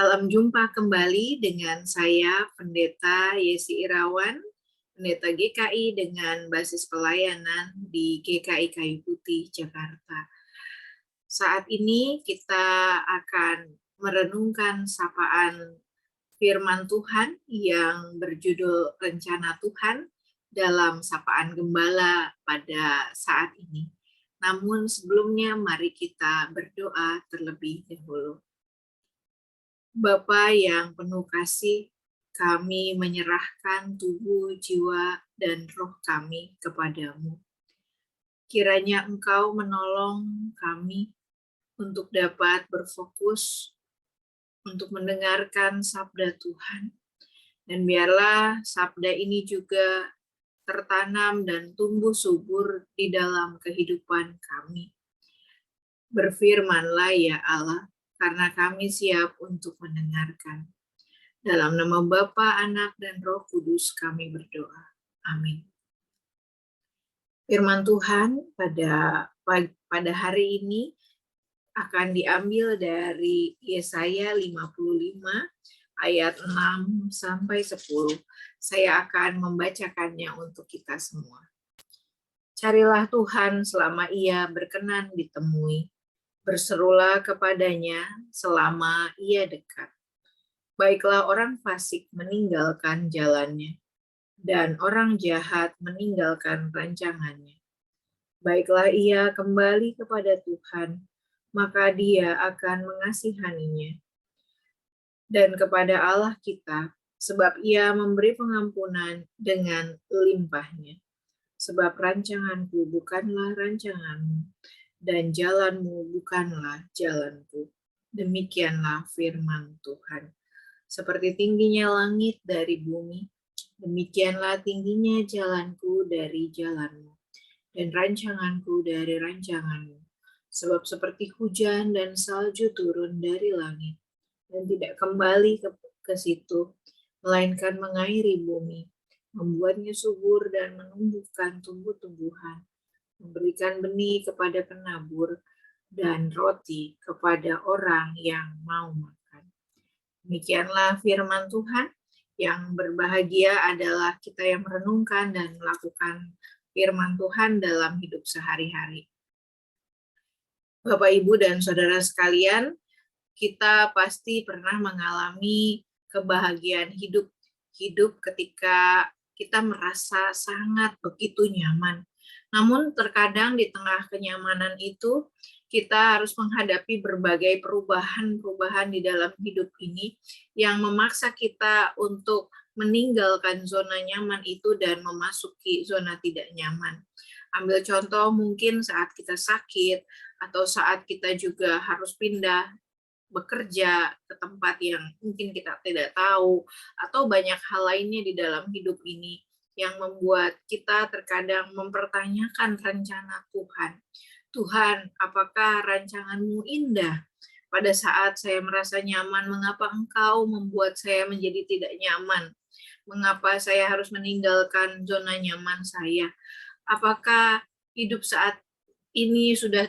Salam jumpa kembali dengan saya, Pendeta Yesi Irawan, Pendeta GKI dengan basis pelayanan di GKI Kayu Putih, Jakarta. Saat ini kita akan merenungkan sapaan firman Tuhan yang berjudul Rencana Tuhan dalam sapaan Gembala pada saat ini. Namun sebelumnya mari kita berdoa terlebih dahulu. Bapa yang penuh kasih, kami menyerahkan tubuh, jiwa, dan roh kami kepadamu. Kiranya Engkau menolong kami untuk dapat berfokus untuk mendengarkan sabda Tuhan. Dan biarlah sabda ini juga tertanam dan tumbuh subur di dalam kehidupan kami. Berfirmanlah ya Allah, karena kami siap untuk mendengarkan. Dalam nama Bapa, Anak, dan Roh Kudus kami berdoa. Amin. Firman Tuhan pada hari ini akan diambil dari Yesaya 55 ayat 6 sampai 10. Saya akan membacakannya untuk kita semua. Carilah Tuhan selama Ia berkenan ditemui. Berserulah kepadanya selama Ia dekat. Baiklah orang fasik meninggalkan jalannya, dan orang jahat meninggalkan rancangannya. Baiklah ia kembali kepada Tuhan, maka Dia akan mengasihaninya. Dan kepada Allah kita, sebab Ia memberi pengampunan dengan limpahnya. Sebab rancanganku bukanlah rancanganmu, dan jalanmu bukanlah jalanku. Demikianlah firman Tuhan. Seperti tingginya langit dari bumi, demikianlah tingginya jalanku dari jalanmu, dan rancanganku dari rancanganmu. Sebab seperti hujan dan salju turun dari langit, dan tidak kembali ke situ, melainkan mengairi bumi, membuatnya subur dan menumbuhkan tumbuh-tumbuhan, memberikan benih kepada penabur, dan roti kepada orang yang mau makan. Demikianlah firman Tuhan. Yang berbahagia adalah kita yang merenungkan dan melakukan firman Tuhan dalam hidup sehari-hari. Bapak, Ibu, dan Saudara sekalian, kita pasti pernah mengalami kebahagiaan hidup ketika kita merasa sangat begitu nyaman. Namun terkadang di tengah kenyamanan itu, kita harus menghadapi berbagai perubahan-perubahan di dalam hidup ini yang memaksa kita untuk meninggalkan zona nyaman itu dan memasuki zona tidak nyaman. Ambil contoh mungkin saat kita sakit atau saat kita juga harus pindah bekerja ke tempat yang mungkin kita tidak tahu, atau banyak hal lainnya di dalam hidup ini yang membuat kita terkadang mempertanyakan rencana Tuhan. Tuhan, apakah rancangan-Mu indah? Pada saat saya merasa nyaman, mengapa Engkau membuat saya menjadi tidak nyaman? Mengapa saya harus meninggalkan zona nyaman saya? Apakah hidup saat ini sudah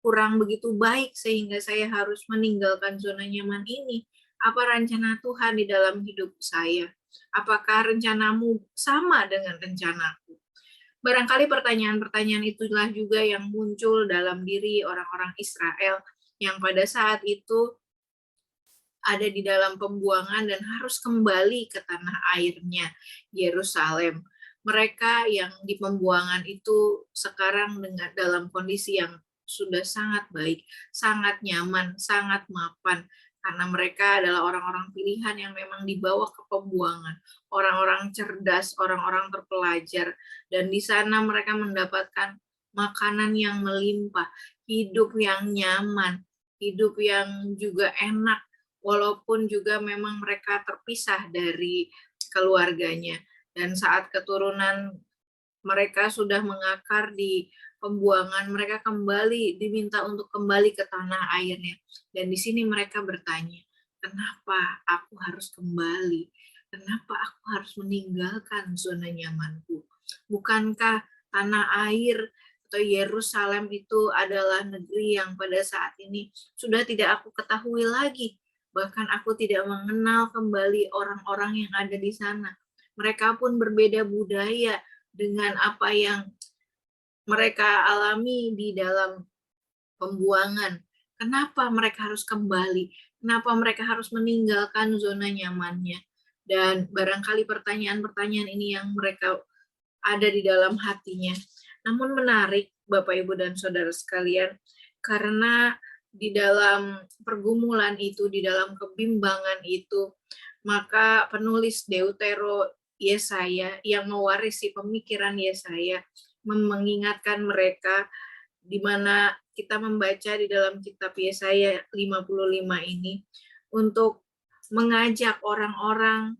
kurang begitu baik sehingga saya harus meninggalkan zona nyaman ini? Apa rencana Tuhan di dalam hidup saya? Apakah rencana-Mu sama dengan rencanaku? Barangkali pertanyaan-pertanyaan itulah juga yang muncul dalam diri orang-orang Israel yang pada saat itu ada di dalam pembuangan dan harus kembali ke tanah airnya, Yerusalem. Mereka yang di pembuangan itu sekarang dalam kondisi yang sudah sangat baik, sangat nyaman, sangat mapan, karena mereka adalah orang-orang pilihan yang memang dibawa ke pembuangan, orang-orang cerdas, orang-orang terpelajar, dan di sana mereka mendapatkan makanan yang melimpah, hidup yang nyaman, hidup yang juga enak, walaupun juga memang mereka terpisah dari keluarganya. Dan saat keturunan mereka sudah mengakar di pembuangan, mereka kembali diminta untuk kembali ke tanah airnya. Dan di sini mereka bertanya, kenapa aku harus kembali? Kenapa aku harus meninggalkan zona nyamanku? Bukankah tanah air atau Yerusalem itu adalah negeri yang pada saat ini sudah tidak aku ketahui lagi, Bahkan aku tidak mengenal kembali orang-orang yang ada di sana. Mereka pun berbeda budaya dengan apa yang mereka alami di dalam pembuangan. Kenapa mereka harus kembali? Kenapa mereka harus meninggalkan zona nyamannya? Dan barangkali pertanyaan-pertanyaan ini yang mereka ada di dalam hatinya. Namun menarik, Bapak, Ibu, dan Saudara sekalian, karena di dalam pergumulan itu, di dalam kebimbangan itu, maka penulis Deutero Yesaya yang mewarisi pemikiran Yesaya mengingatkan mereka di mana kita membaca di dalam kitab Yesaya 55 ini untuk mengajak orang-orang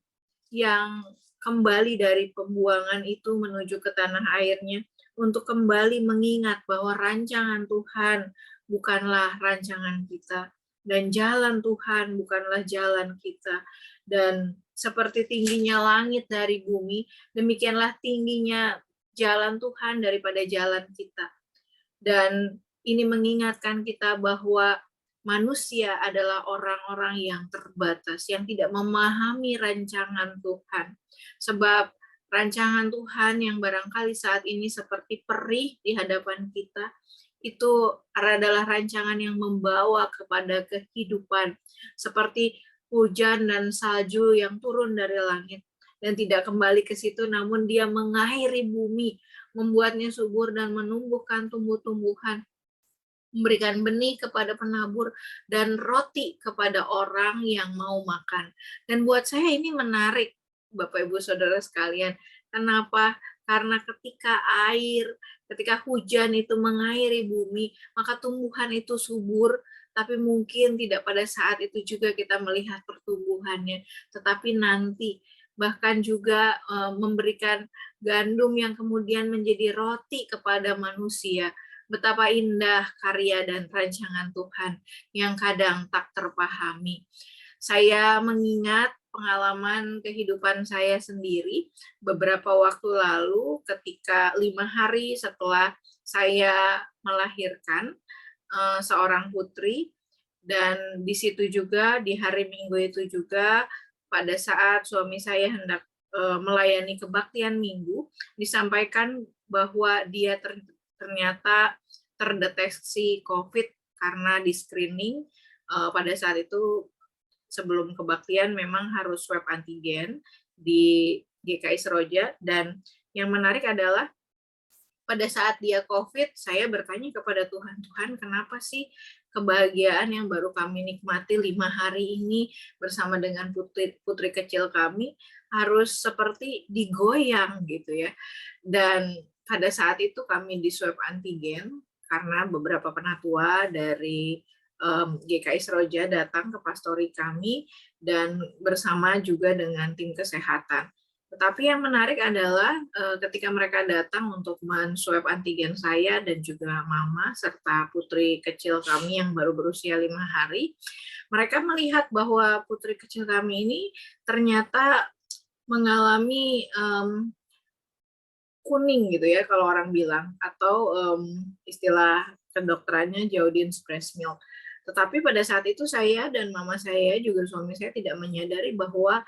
yang kembali dari pembuangan itu menuju ke tanah airnya untuk kembali mengingat bahwa rancangan Tuhan bukanlah rancangan kita dan jalan Tuhan bukanlah jalan kita, dan seperti tingginya langit dari bumi, demikianlah tingginya jalan Tuhan daripada jalan kita. Dan ini mengingatkan kita bahwa manusia adalah orang-orang yang terbatas, yang tidak memahami rancangan Tuhan. Sebab rancangan Tuhan yang barangkali saat ini seperti perih di hadapan kita, itu adalah rancangan yang membawa kepada kehidupan, seperti hujan dan salju yang turun dari langit dan tidak kembali ke situ, namun dia mengairi bumi, membuatnya subur dan menumbuhkan tumbuh-tumbuhan, memberikan benih kepada penabur dan roti kepada orang yang mau makan. Dan buat saya ini menarik, Bapak Ibu Saudara sekalian. Kenapa? Karena ketika hujan itu mengairi bumi, maka tumbuhan itu subur, tapi mungkin tidak pada saat itu juga kita melihat pertumbuhannya, tetapi nanti bahkan juga memberikan gandum yang kemudian menjadi roti kepada manusia. Betapa indah karya dan rancangan Tuhan yang kadang tak terpahami. Saya mengingat pengalaman kehidupan saya sendiri beberapa waktu lalu ketika 5 hari setelah saya melahirkan seorang putri, dan di situ juga di hari Minggu itu juga pada saat suami saya hendak melayani kebaktian Minggu, disampaikan bahwa dia ternyata terdeteksi COVID karena di screening pada saat itu sebelum kebaktian memang harus swab antigen di GKI Seroja. Dan yang menarik adalah pada saat dia COVID, saya bertanya kepada Tuhan, Tuhan kenapa sih kebahagiaan yang baru kami nikmati 5 hari ini bersama dengan putri kecil kami harus seperti digoyang gitu ya. Dan pada saat itu kami di swab antigen karena beberapa penatua dari GKI Seroja datang ke pastori kami dan bersama juga dengan tim kesehatan. Tetapi yang menarik adalah ketika mereka datang untuk men-swab antigen saya dan juga mama serta putri kecil kami yang baru berusia 5 hari, mereka melihat bahwa putri kecil kami ini ternyata mengalami kuning gitu ya kalau orang bilang, atau istilah kedokterannya Jaudin's breast milk. Tetapi pada saat itu saya dan mama saya juga suami saya tidak menyadari bahwa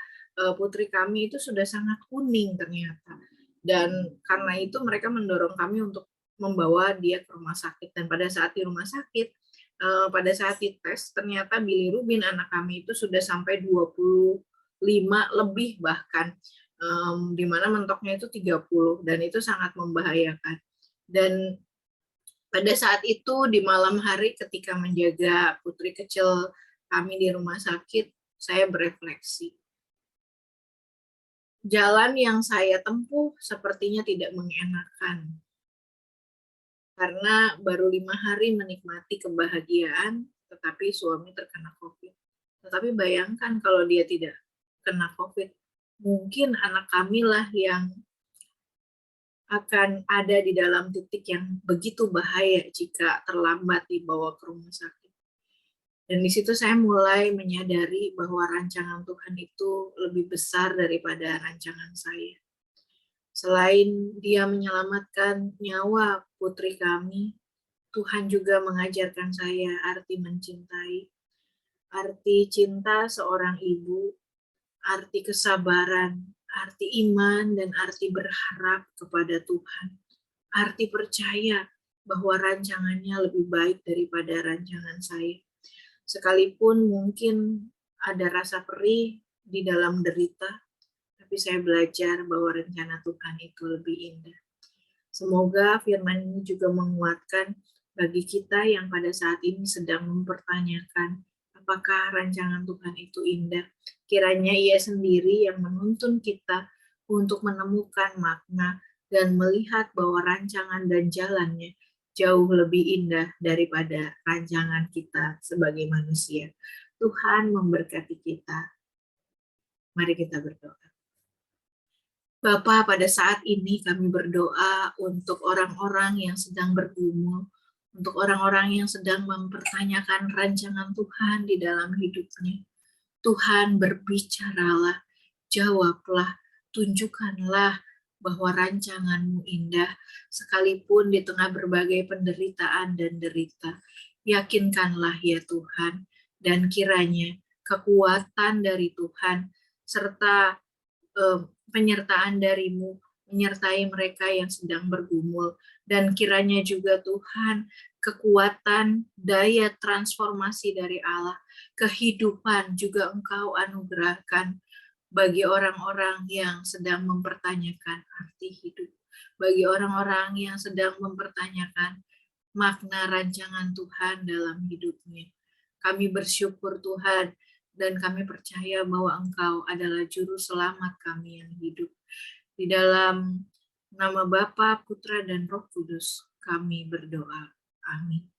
putri kami itu sudah sangat kuning ternyata. Dan karena itu mereka mendorong kami untuk membawa dia ke rumah sakit. Dan pada saat di rumah sakit, pada saat dites, ternyata bilirubin anak kami itu sudah sampai 25 lebih bahkan, di mana mentoknya itu 30, dan itu sangat membahayakan. Dan pada saat itu di malam hari ketika menjaga putri kecil kami di rumah sakit, saya berefleksi. Jalan yang saya tempuh sepertinya tidak mengenakan. Karena baru 5 hari menikmati kebahagiaan, tetapi suami terkena COVID. Tetapi bayangkan kalau dia tidak kena COVID, mungkin anak kami lah yang akan ada di dalam titik yang begitu bahaya jika terlambat dibawa ke rumah sakit. Dan di situ saya mulai menyadari bahwa rancangan Tuhan itu lebih besar daripada rancangan saya. Selain dia menyelamatkan nyawa putri kami, Tuhan juga mengajarkan saya arti mencintai. arti cinta seorang ibu, arti kesabaran, arti iman, dan arti berharap kepada Tuhan, arti percaya bahwa rancangannya lebih baik daripada rancangan saya. Sekalipun mungkin ada rasa perih di dalam derita, tapi saya belajar bahwa rencana Tuhan itu lebih indah. Semoga firman ini juga menguatkan bagi kita yang pada saat ini sedang mempertanyakan apakah rancangan Tuhan itu indah. Kiranya Ia sendiri yang menuntun kita untuk menemukan makna dan melihat bahwa rancangan dan jalannya jauh lebih indah daripada rancangan kita sebagai manusia. Tuhan memberkati kita. Mari kita berdoa. Bapa, pada saat ini kami berdoa untuk orang-orang yang sedang bergumul, untuk orang-orang yang sedang mempertanyakan rancangan Tuhan di dalam hidupnya. Tuhan, berbicaralah, jawablah, tunjukkanlah bahwa rancangan-Mu indah, sekalipun di tengah berbagai penderitaan dan derita. Yakinkanlah ya Tuhan, dan kiranya kekuatan dari Tuhan, serta penyertaan dari-Mu menyertai mereka yang sedang bergumul, dan kiranya juga Tuhan kekuatan daya transformasi dari Allah, kehidupan juga Engkau anugerahkan bagi orang-orang yang sedang mempertanyakan arti hidup, bagi orang-orang yang sedang mempertanyakan makna rancangan Tuhan dalam hidupnya. Kami bersyukur Tuhan, dan kami percaya bahwa Engkau adalah juru selamat kami yang hidup. Di dalam nama Bapa, Putra, dan Roh Kudus kami berdoa. Amin.